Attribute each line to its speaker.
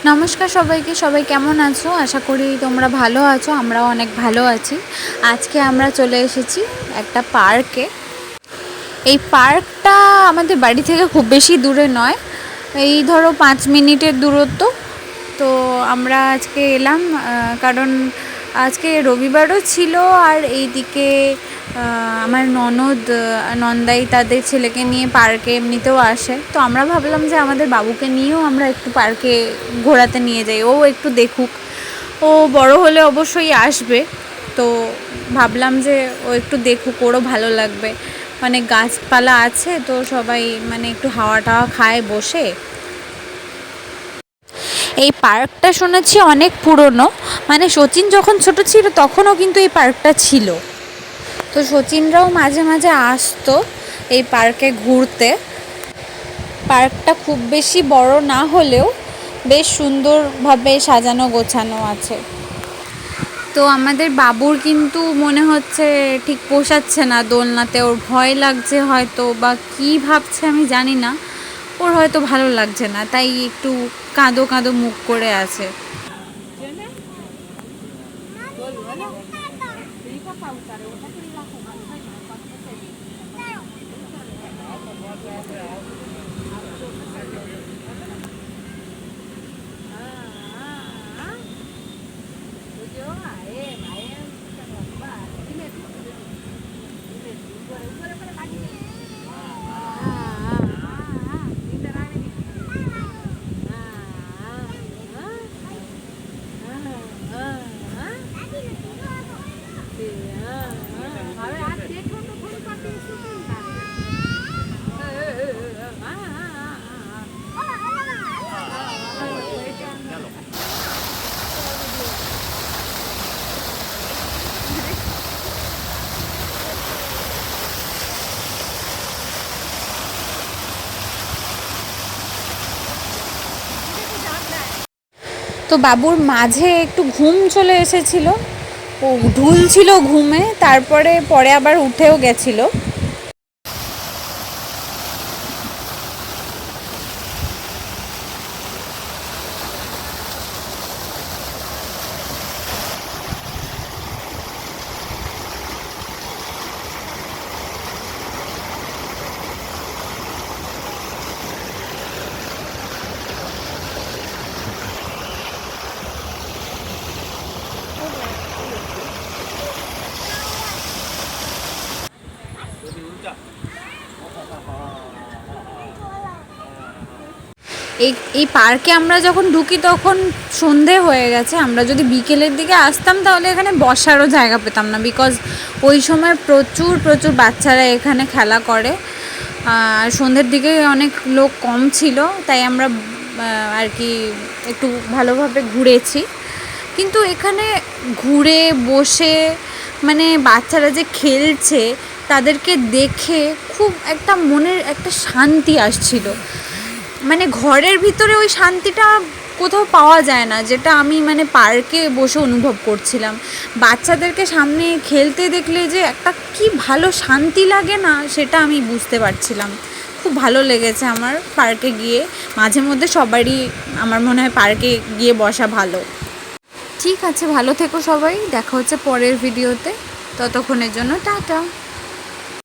Speaker 1: নমস্কার সবাইকে। সবাই কেমন আছো? আশা করি তোমরা ভালো আছো। আমরাও অনেক ভালো আছি। আজকে আমরা চলে এসেছি একটা পার্কে। এই পার্কটা আমাদের বাড়ি থেকে খুব বেশি দূরে নয়, এই ধরো 5 মিনিটের দূরত্ব। তো আমরা আজকে এলাম কারণ আজকে রবিবারও ছিল, আর এইদিকে আমার নন্দাই তাদের ছেলেকে নিয়ে পার্কে এমনিতেও আসে। তো আমরা ভাবলাম যে আমাদের বাবুকে নিয়েও আমরা একটু পার্কে ঘোরাতে নিয়ে যাই, ও একটু দেখুক। ও বড় হলে অবশ্যই আসবে, তো ভাবলাম যে ও একটু দেখুক, ওরও ভালো লাগবে। মানে গাছপালা আছে, তো সবাই মানে একটু হাওয়া টাওয়া খায় বসে। এই পার্কটা শুনেছি অনেক পুরনো, মানে সচিন যখন ছোট ছিল তখনও কিন্তু এই পার্কটা ছিল। তো সচিনরাও মাঝে মাঝে আসতো এই পার্কে ঘুরতে। পার্কটা খুব বেশি বড় না হলেও বেশ সুন্দরভাবে সাজানো গোছানো আছে। তো আমাদের বাবুর কিন্তু মনে হচ্ছে ঠিক পোষাচ্ছে না দোলনাতে, ওর ভয় লাগছে হয়তো, বা কী ভাবছে আমি জানি না। ওর হয়তো ভালো লাগছে না, তাই একটু কাঁদো কাঁদো মুখ করে আছে। তো বাবুর মাঝে একটু ঘুম চলে এসেছিল, ও ঢুলছিল ঘুমে, পরে আবার উঠেও গেছিল। এই পার্কে আমরা যখন ঢুকি তখন সন্ধে হয়ে গেছে। আমরা যদি বিকেলের দিকে আসতাম তাহলে এখানে বসারও জায়গা পেতাম না, বিকজ ওই সময় প্রচুর প্রচুর বাচ্চারা এখানে খেলা করে। আর সন্ধ্যের দিকে অনেক লোক কম ছিল, তাই আমরা আর কি একটু ভালোভাবে ঘুরেছি। কিন্তু এখানে ঘুরে বসে মানে বাচ্চারা যে খেলছে তাদেরকে দেখে খুব একটা মনের একটা শান্তি আসছিল। মানে ঘরের ভিতরে ওই শান্তিটা কোথাও পাওয়া যায় না, যেটা আমি মানে পার্কে বসে অনুভব করছিলাম। বাচ্চাদেরকে সামনে খেলতে দেখলে যে একটা কি ভালো শান্তি লাগে না, সেটা আমি বুঝতে পারছিলাম। খুব ভালো লেগেছে আমার পার্কে গিয়ে। মাঝে মধ্যে সবারই আমার মনে হয় পার্কে গিয়ে বসা ভালো। ঠিক আছে, ভালো থেকো সবাই, দেখা হচ্ছে পরের ভিডিওতে। ততক্ষণের জন্য টাটা।